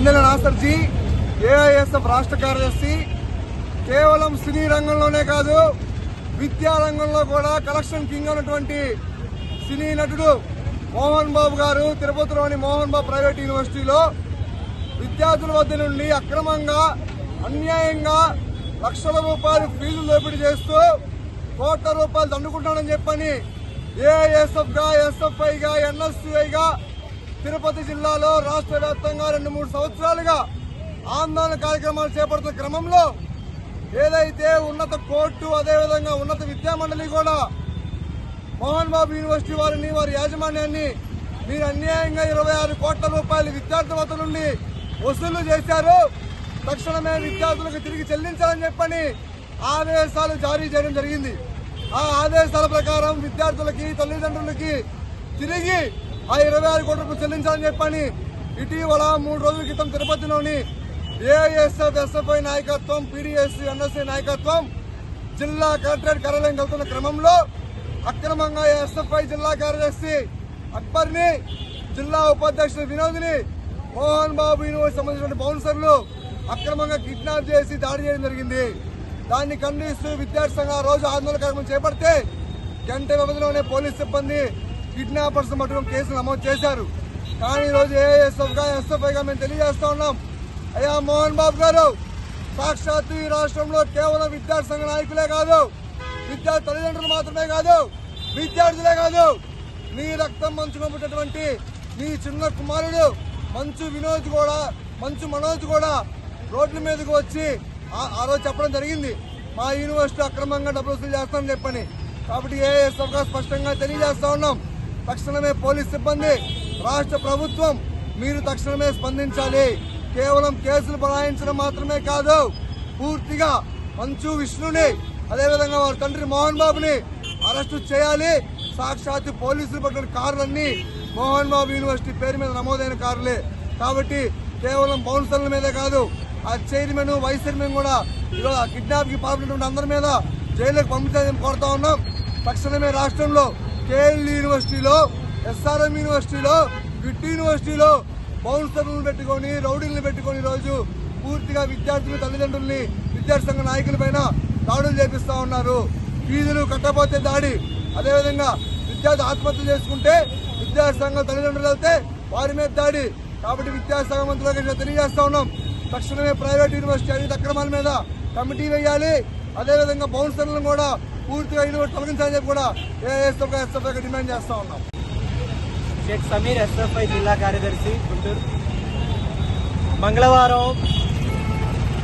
Andela నాసర్జీ AISF రాష్ట్ర కార్యదర్శి. కేవలం సినీ రంగంలోనే కాదు, విద్యా రంగంలో కూడా కలెక్షన్ కింగ్ ఉన్నటువంటి సినీ నటుడు మోహన్ బాబు గారు తిరుపతిలోని మోహన్ బాబు ప్రైవేట్ యూనివర్సిటీలో విద్యార్థుల వద్ద నుండి అక్రమంగా అన్యాయంగా లక్షల రూపాయలు ఫీజులు దోపిడీ చేస్తూ కోట్ల రూపాయలు దండుకుంటానని చెప్పని ఏఐఎస్ఎఫ్ గా, ఎస్ఎఫ్ఐ గా, ఎన్ఎస్యుఐ గా తిరుపతి జిల్లాలో రాష్ట్ర వ్యాప్తంగా 2-3 సంవత్సరాలుగా ఆందోళన కార్యక్రమాలు చేపడుతున్న క్రమంలో ఏదైతే ఉన్నత కోర్టు అదేవిధంగా ఉన్నత విద్యా మండలి కూడా మోహన్ బాబు యూనివర్సిటీ వారిని, వారి యాజమాన్యాన్ని మీరు అన్యాయంగా 26 కోట్ల రూపాయలు విద్యార్థుల వద్ద నుండి వసూలు చేశారు, తక్షణమే విద్యార్థులకు తిరిగి చెల్లించాలని చెప్పని ఆదేశాలు జారీ చేయడం జరిగింది. ఆ ఆదేశాల ప్రకారం విద్యార్థులకి, తల్లిదండ్రులకి తిరిగి ఆ 26 కోట్ల రూపాయలు చెల్లించాలని చెప్పని ఇటీవల 3 రోజుల క్రితం తిరుపతిలోని ఏఐఎస్ఎఫ్, ఎస్ఎఫ్ఐ నాయకత్వం, పీడీఎస్, ఎన్ఎస్ఐ నాయకత్వం జిల్లా కలెక్టరేట్ కార్యాలయం వెళ్తున్న క్రమంలో అక్రమంగా ఎస్ఎఫ్ఐ జిల్లా కార్యదర్శి అక్బర్ని, జిల్లా ఉపాధ్యక్షుడు వినోద్ని మోహన్ బాబు యూనివర్సిటీ సంబంధించిన బౌన్సర్లు అక్రమంగా కిడ్నాప్ చేసి దాడి చేయడం జరిగింది. దాన్ని ఖండిస్తూ విద్యార్థి సంఘం రోజు ఆందోళన కార్యక్రమం చేపడితే గంట వ్యవధిలోనే పోలీస్ సిబ్బంది కిడ్నాపర్స్ పట్టుకుని కేసులు నమోదు చేశారు. కానీ ఈరోజు ఏఐఎస్ఎఫ్ గా, ఎస్ఎఫ్ఐ గా మేము తెలియజేస్తా ఉన్నాం, అయ్యా మోహన్ బాబు గారు, సాక్షాత్తు ఈ రాష్ట్రంలో కేవలం విద్యార్థి సంఘ నాయకులే కాదు, విద్యార్థి తల్లిదండ్రులు మాత్రమే కాదు, విద్యార్థులే కాదు, నీ రక్తం మంచులో పుట్టినటువంటి నీ చిన్న కుమారుడు మంచు వినోద్ కూడా, మంచు మనోజ్ కూడా రోడ్ల మీదకి వచ్చి ఆ రోజు చెప్పడం జరిగింది, మా యూనివర్సిటీ అక్రమంగా డబ్బులు వసూలు చేస్తామని చెప్పని. కాబట్టి ఏఐఎస్ఎఫ్ గా స్పష్టంగా తెలియజేస్తా ఉన్నాం, తక్షణమే పోలీస్ సిబ్బంది, రాష్ట్ర ప్రభుత్వం మీరు తక్షణమే స్పందించాలి. కేవలం కేసులు బనాయించడం మాత్రమే కాదు, పూర్తిగా మంచు విష్ణుని అదేవిధంగా వారి తండ్రి మోహన్ బాబుని అరెస్టు చేయాలి. సాక్షాత్తు పోలీసులు పట్టిన కార్లన్నీ మోహన్ బాబు యూనివర్సిటీ పేరు మీద నమోదైన కార్లే. కాబట్టి కేవలం బౌన్సర్ల మీదే కాదు, ఆ చైర్మన్, వైస్ చైర్మన్ కూడా ఈరోజు ఆ కిడ్నాప్ కి పాల్పడినటువంటి అందరి మీద జైలుకు పంపించాలని కోరుతా ఉన్నాం. తక్షణమే రాష్ట్రంలో కేఎల్ యూనివర్సిటీలో, ఎస్ఆర్ఎం యూనివర్సిటీలో, విట్ యూనివర్సిటీలో బౌన్సర్లను పెట్టుకొని, రౌడీలను పెట్టుకొని రోజు పూర్తిగా విద్యార్థుల తల్లిదండ్రుల్ని, విద్యార్థి సంఘ నాయకుల పైన దాడులు చేపిస్తా ఉన్నారు. ఫీజులు కట్టకపోతే దాడి, అదేవిధంగా విద్యార్థి ఆత్మహత్య చేసుకుంటే విద్యార్థి సంఘ తల్లిదండ్రులు వెళ్తే వారి మీద దాడి. కాబట్టి విద్యార్థి సంఘ మంత్రులకు తెలియజేస్తా ఉన్నాం, తక్షణమే ప్రైవేట్ యూనివర్సిటీ అన్ని అక్రమాల మీద కమిటీ వేయాలి, అదేవిధంగా బౌన్సర్లను కూడా పూర్తిగా యూనివర్సిటీ తొలగించాలని చెప్పి కూడా ఏఎస్ఎఫ్ఐ డిమాండ్ చేస్తా ఉన్నాం. షేక్ సమీర్, ఎస్ఎఫ్ఐ జిల్లా కార్యదర్శి, గుంటూరు. మంగళవారం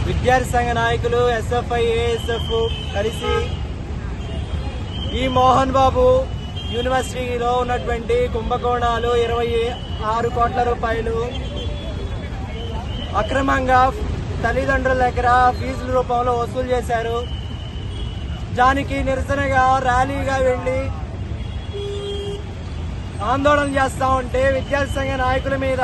విద్యార్థి సంఘ నాయకులు ఎస్ఎఫ్ఐ, ఏఎస్ఎఫ్ కలిసి ఈ మోహన్ బాబు యూనివర్సిటీలో ఉన్నటువంటి కుంభకోణాలు 26 కోట్ల రూపాయలు అక్రమంగా తల్లిదండ్రుల దగ్గర ఫీజుల రూపంలో వసూలు చేశారు. దానికి నిరసనగా ర్యాలీగా వెళ్లి ఆందోళన చేస్తా ఉంటే విద్యార్థి సంఘ నాయకుల మీద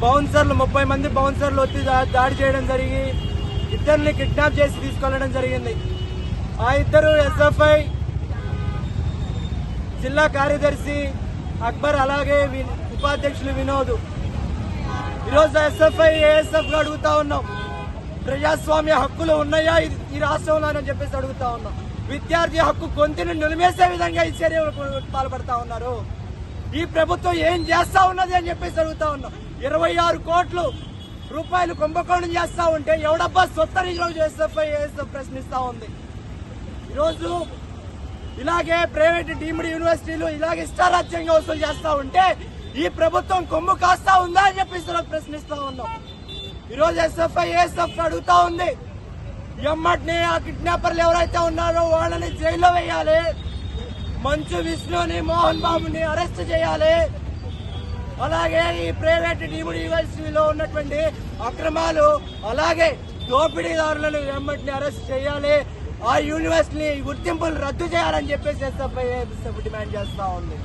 బౌన్సర్లు 30 మంది బౌన్సర్లు వచ్చి దాడి చేయడం జరిగి ఇద్దరిని కిడ్నాప్ చేసి తీసుకెళ్లడం జరిగింది. ఆ ఇద్దరు ఎస్ఎఫ్ఐ జిల్లా కార్యదర్శి అక్బర్, అలాగే ఉపాధ్యక్షులు వినోద్. ఈరోజు ఎస్ఎఫ్ఐ, ఏఎస్ఎఫ్ అడుగుతా ఉన్నాం, ప్రజాస్వామ్య హక్కులు ఉన్నాయా ఈ రాష్ట్రంలో అని చెప్పేసి అడుగుతా ఉన్నాం. విద్యార్థి హక్కు గొంతును నిలిమేసే విధంగా ఈ చర్యలు పాల్పడతా ఉన్నారు. ఈ ప్రభుత్వం ఏం చేస్తా ఉన్నది అని చెప్పేసి అడుగుతా ఉన్నాం. 26 కోట్ల రూపాయలు కుంభకోణం చేస్తా ఉంటే ఎవడబ్బా సొత్తని ఈరోజు ఎస్ఎఫ్ఐ, ఏఎస్ఎఫ్ ప్రశ్నిస్తా ఉంది. ఈరోజు ఇలాగే ప్రైవేట్ డీమ్డ్ యూనివర్సిటీలు ఇలాగే ఇష్టారాజ్యంగా వసూలు చేస్తా ఉంటే ఈ ప్రభుత్వం కొమ్ము కాస్తా ఉందా అని చెప్పేసి ప్రశ్నిస్తా ఉన్నాం. ఈరోజు ఎస్ఎఫ్ఐ, ఏఎస్ఎఫ్ అడుగుతా ఉంది, ఎమ్మటిని ఆ కిడ్నాపర్లు ఎవరైతే ఉన్నారో వాళ్ళని జైల్లో వేయాలి, మంచు విష్ణుని, మోహన్ బాబుని అరెస్ట్ చేయాలి, అలాగే ఈ ప్రైవేట్ డీమ్డ్ యూనివర్సిటీలో ఉన్నటువంటి అక్రమాలు, అలాగే దోపిడీదారులను ఎమ్మటిని అరెస్ట్ చేయాలి, ఆ యూనివర్సిటీ గుర్తింపులు రద్దు చేయాలని చెప్పేసి ఎస్ఎఫ్ఐ డిమాండ్ చేస్తా ఉంది.